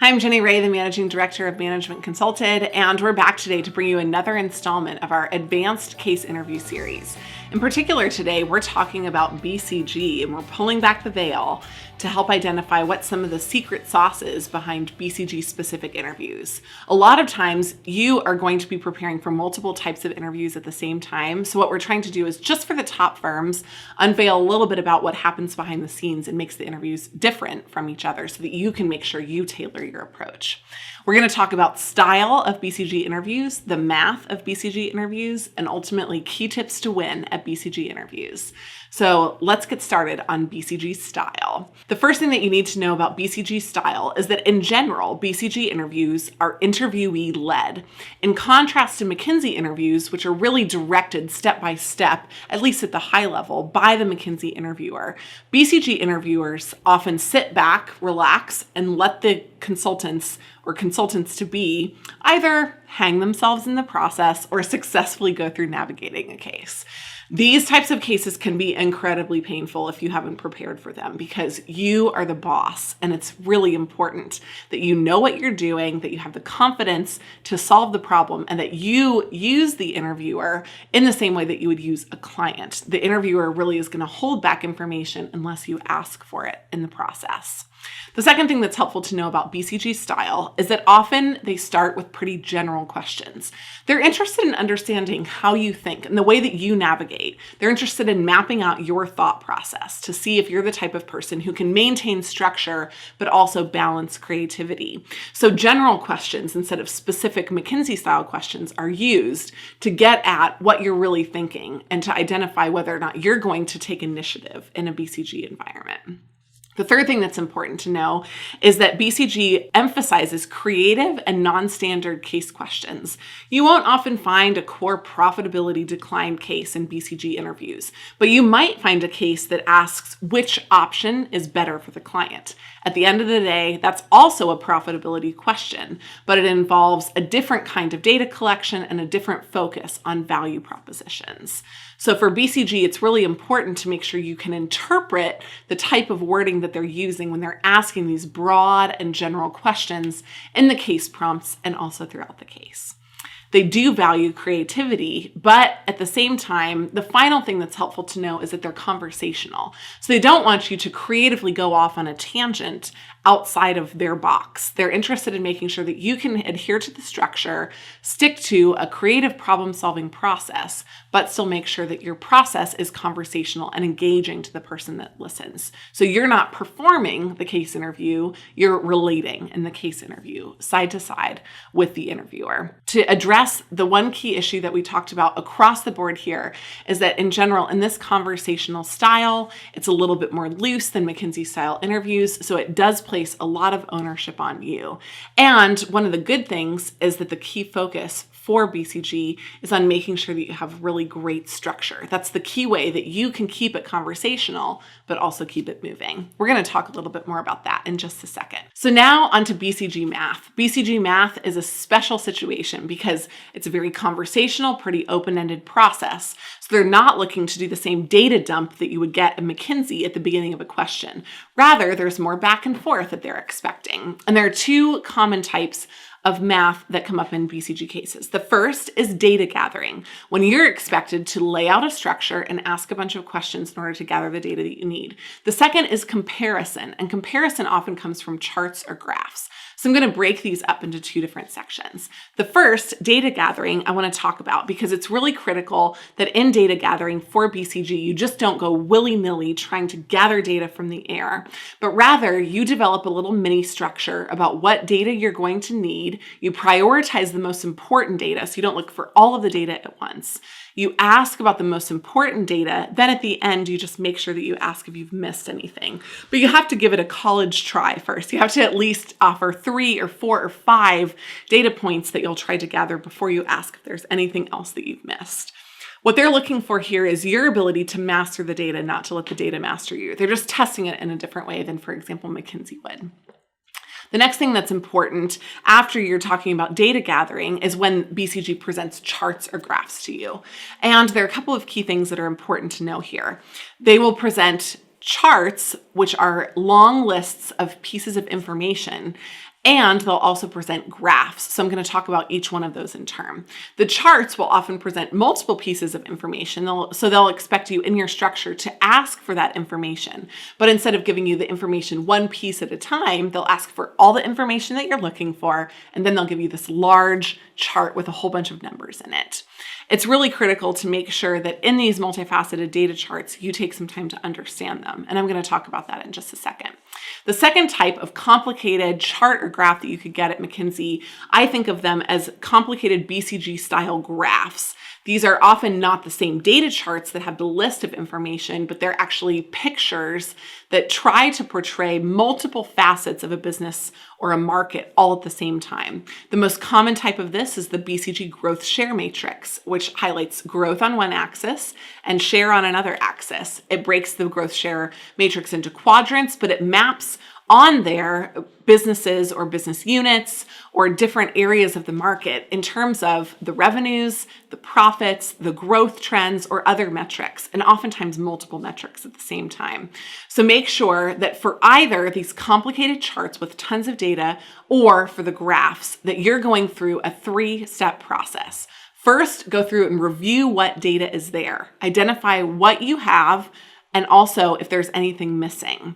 Hi, I'm Jenny Ray, the Managing Director of Management Consulted, and we're back today to bring you another installment of our Advanced Case Interview series. In particular today, we're talking about BCG, and we're pulling back the veil to help identify what some of the secret sauce is behind BCG-specific interviews. A lot of times, you are going to be preparing for multiple types of interviews at the same time, so what we're trying to do is, just for the top firms, unveil a little bit about what happens behind the scenes and makes the interviews different from each other so that you can make sure you tailor your approach. We're going to talk about style of BCG interviews, the math of BCG interviews, and ultimately key tips to win at BCG interviews. So let's get started on BCG style. The first thing that you need to know about BCG style is that in general, BCG interviews are interviewee-led. In contrast to McKinsey interviews, which are really directed step by step, at least at the high level, by the McKinsey interviewer, BCG interviewers often sit back, relax, and let the consultants or consultants-to-be either hang themselves in the process or successfully go through navigating a case. These types of cases can be incredibly painful if you haven't prepared for them because you are the boss, and it's really important that you know what you're doing, that you have the confidence to solve the problem, and that you use the interviewer in the same way that you would use a client. The interviewer really is going to hold back information unless you ask for it in the process. The second thing that's helpful to know about BCG style is that often they start with pretty general questions. They're interested in understanding how you think and the way that you navigate. They're interested in mapping out your thought process to see if you're the type of person who can maintain structure but also balance creativity. So general questions instead of specific McKinsey style questions are used to get at what you're really thinking and to identify whether or not you're going to take initiative in a BCG environment. The third thing that's important to know is that BCG emphasizes creative and non-standard case questions. You won't often find a core profitability decline case in BCG interviews, but you might find a case that asks which option is better for the client. At the end of the day, that's also a profitability question, but it involves a different kind of data collection and a different focus on value propositions. So for BCG, it's really important to make sure you can interpret the type of wording that they're using when they're asking these broad and general questions in the case prompts and also throughout the case. They do value creativity, but at the same time, the final thing that's helpful to know is that they're conversational. So they don't want you to creatively go off on a tangent outside of their box. They're interested in making sure that you can adhere to the structure, stick to a creative problem-solving process, but still make sure that your process is conversational and engaging to the person that listens. So you're not performing the case interview, you're relating in the case interview, side to side with the interviewer. To address the one key issue that we talked about across the board here is that in general, in this conversational style, it's a little bit more loose than McKinsey style interviews, so it does place a lot of ownership on you. And one of the good things is that the key focus for BCG is on making sure that you have really great structure. That's the key way that you can keep it conversational, but also keep it moving. We're going to talk a little bit more about that in just a second. So now onto BCG math. BCG math is a special situation because it's a very conversational, pretty open-ended process. So they're not looking to do the same data dump that you would get at McKinsey at the beginning of a question. Rather, there's more back and forth that they're expecting. And there are two common types of math that come up in BCG cases. The first is data gathering, when you're expected to lay out a structure and ask a bunch of questions in order to gather the data that you need. The second is comparison, and comparison often comes from charts or graphs. So I'm going to break these up into two different sections. The first, data gathering, I want to talk about because it's really critical that in data gathering for BCG, you just don't go willy-nilly trying to gather data from the air, but rather you develop a little mini structure about what data you're going to need. You prioritize the most important data, so you don't look for all of the data at once. You ask about the most important data, then at the end, you just make sure that you ask if you've missed anything. But you have to give it a college try first. You have to at least offer 3 or 4 or 5 data points that you'll try to gather before you ask if there's anything else that you've missed. What they're looking for here is your ability to master the data, not to let the data master you. They're just testing it in a different way than, for example, McKinsey would. The next thing that's important after you're talking about data gathering is when BCG presents charts or graphs to you. And there are a couple of key things that are important to know here. They will present charts, which are long lists of pieces of information, And they'll also present graphs. So I'm going to talk about each one of those in turn. The charts will often present multiple pieces of information. So they'll expect you in your structure to ask for that information. But instead of giving you the information one piece at a time, they'll ask for all the information that you're looking for, and then they'll give you this large chart with a whole bunch of numbers in it. It's really critical to make sure that in these multifaceted data charts, you take some time to understand them. And I'm going to talk about that in just a second. The second type of complicated chart or graph that you could get at McKinsey, I think of them as complicated BCG style graphs. These are often not the same data charts that have the list of information, but they're actually pictures that try to portray multiple facets of a business or a market all at the same time. The most common type of this is the BCG growth share matrix, which highlights growth on one axis and share on another axis. It breaks the growth share matrix into quadrants, but it maps on there businesses or business units or different areas of the market in terms of the revenues, the profits, the growth trends, or other metrics, and oftentimes multiple metrics at the same time. So make sure that for either these complicated charts with tons of data or for the graphs that you're going through a 3-step process. First, go through and review what data is there. Identify what you have and also if there's anything missing.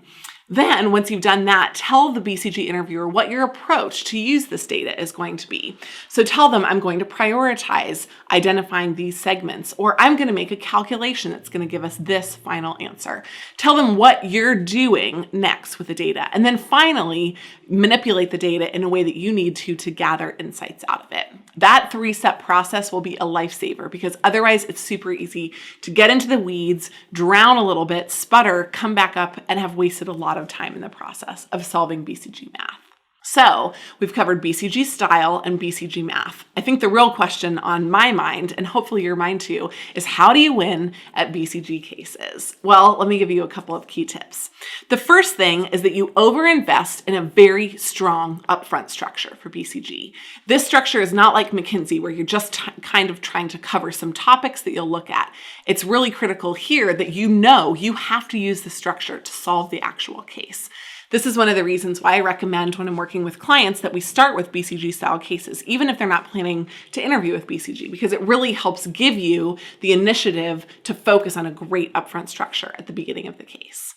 Then, once you've done that, tell the BCG interviewer what your approach to use this data is going to be. So tell them, I'm going to prioritize identifying these segments, or I'm going to make a calculation that's going to give us this final answer. Tell them what you're doing next with the data. And then finally, manipulate the data in a way that you need to gather insights out of it. That 3-step process will be a lifesaver because otherwise it's super easy to get into the weeds, drown a little bit, sputter, come back up, and have wasted a lot of time in the process of solving BCG math. So we've covered BCG style and BCG math. I think the real question on my mind, and hopefully your mind too, is how do you win at BCG cases? Well, let me give you a couple of key tips. The first thing is that you overinvest in a very strong upfront structure for BCG. This structure is not like McKinsey where you're just kind of trying to cover some topics that you'll look at. It's really critical here that you know you have to use the structure to solve the actual case. This is one of the reasons why I recommend when I'm working with clients that we start with BCG style cases, even if they're not planning to interview with BCG, because it really helps give you the initiative to focus on a great upfront structure at the beginning of the case.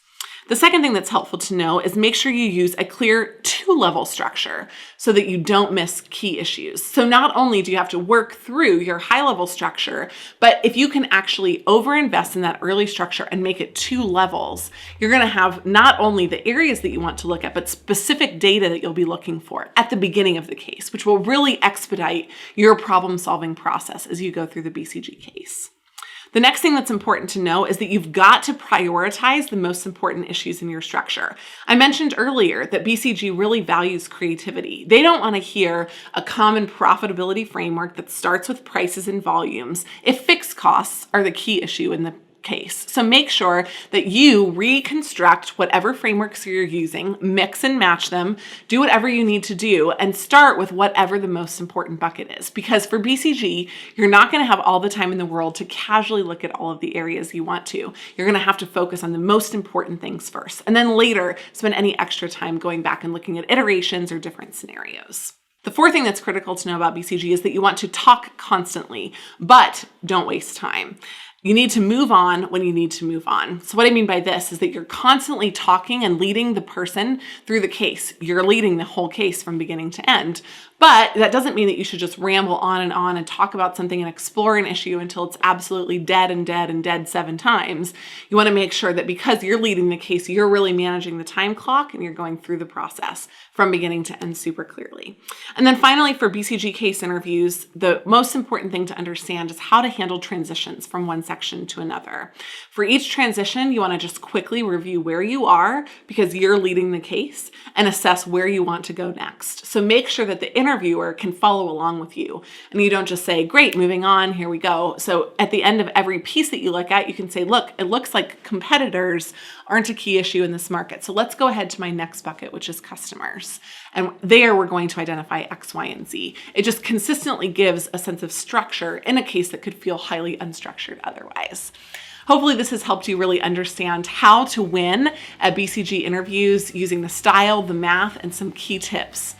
The second thing that's helpful to know is make sure you use a clear 2-level structure so that you don't miss key issues. So not only do you have to work through your high-level structure, but if you can actually overinvest in that early structure and make it 2 levels, you're going to have not only the areas that you want to look at, but specific data that you'll be looking for at the beginning of the case, which will really expedite your problem-solving process as you go through the BCG case. The next thing that's important to know is that you've got to prioritize the most important issues in your structure. I mentioned earlier that BCG really values creativity. They don't want to hear a common profitability framework that starts with prices and volumes if fixed costs are the key issue in the case. So make sure that you reconstruct whatever frameworks you're using, mix and match them, do whatever you need to do, and start with whatever the most important bucket is. Because for BCG, you're not going to have all the time in the world to casually look at all of the areas you want to. You're going to have to focus on the most important things first, and then later spend any extra time going back and looking at iterations or different scenarios. The fourth thing that's critical to know about BCG is that you want to talk constantly, but don't waste time. You need to move on when you need to move on. So what I mean by this is that you're constantly talking and leading the person through the case. You're leading the whole case from beginning to end. But that doesn't mean that you should just ramble on and talk about something and explore an issue until it's absolutely dead and dead and dead 7 times. You want to make sure that because you're leading the case, you're really managing the time clock and you're going through the process from beginning to end super clearly. And then finally, for BCG case interviews, the most important thing to understand is how to handle transitions from one section to another. For each transition, you want to just quickly review where you are because you're leading the case and assess where you want to go next. So make sure that the interviewer can follow along with you and you don't just say, great, moving on, here we go. So at the end of every piece that you look at, you can say, look, it looks like competitors aren't a key issue in this market. So let's go ahead to my next bucket, which is customers. And there we're going to identify X, Y, and Z. It just consistently gives a sense of structure in a case that could feel highly unstructured otherwise. Hopefully this has helped you really understand how to win at BCG interviews using the style, the math, and some key tips.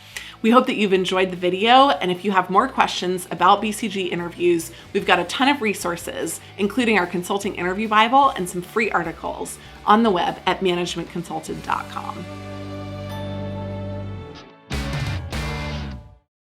We hope that you've enjoyed the video, and if you have more questions about BCG interviews, we've got a ton of resources, including our Consulting Interview Bible and some free articles on the web at managementconsulted.com.